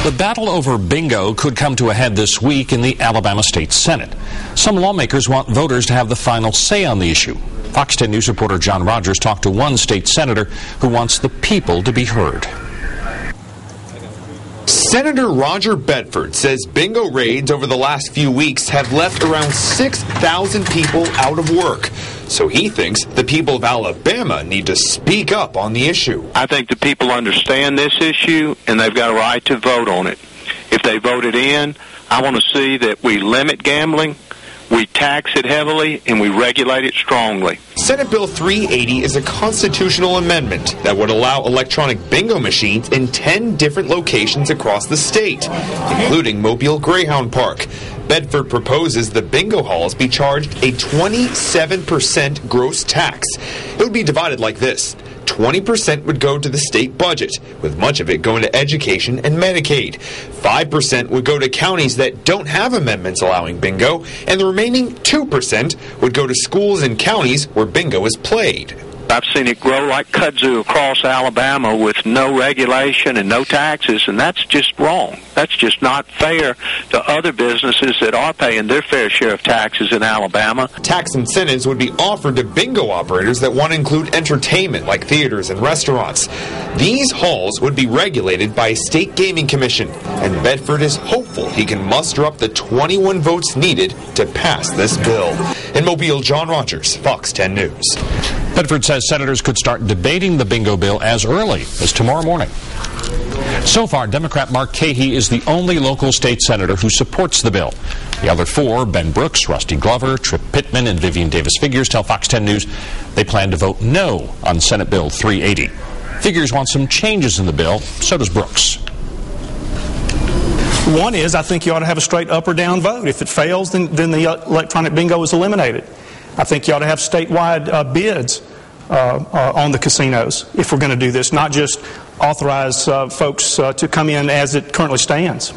The battle over bingo could come to a head this week in the Alabama State Senate. Some lawmakers want voters to have the final say on the issue. Fox 10 News reporter John Rogers talked to one state senator who wants the people to be heard. Senator Roger Bedford says bingo raids over the last few weeks have left around 6,000 people out of work. So he thinks the people of Alabama need to speak up on the issue. I think the people understand this issue, and they've got a right to vote on it. If they vote it in, I want to see that we limit gambling, we tax it heavily, and we regulate it strongly. Senate Bill 380 is a constitutional amendment that would allow electronic bingo machines in 10 different locations across the state, including Mobile Greyhound Park. Bedford proposes the bingo halls be charged a 27% gross tax. It would be divided like this. 20% would go to the state budget, with much of it going to education and Medicaid. 5% would go to counties that don't have amendments allowing bingo, and the remaining 2% would go to schools and counties where bingo is played. I've seen it grow like kudzu across Alabama with no regulation and no taxes, and that's just wrong. That's just not fair to other businesses that are paying their fair share of taxes in Alabama. Tax incentives would be offered to bingo operators that want to include entertainment like theaters and restaurants. These halls would be regulated by a state gaming commission, and Bedford is hopeful he can muster up the 21 votes needed to pass this bill. In Mobile, John Rogers, Fox 10 News. Bedford says senators could start debating the bingo bill as early as tomorrow morning. So far, Democrat Mark Cahey is the only local state senator who supports the bill. The other four, Ben Brooks, Rusty Glover, Tripp Pittman, and Vivian Davis Figures, tell Fox 10 News they plan to vote no on Senate Bill 380. Figures wants some changes in the bill, so does Brooks. One is, I think you ought to have a straight up or down vote. If it fails, then the electronic bingo is eliminated. I think you ought to have statewide bids on the casinos if we're going to do this, not just authorize folks to come in as it currently stands.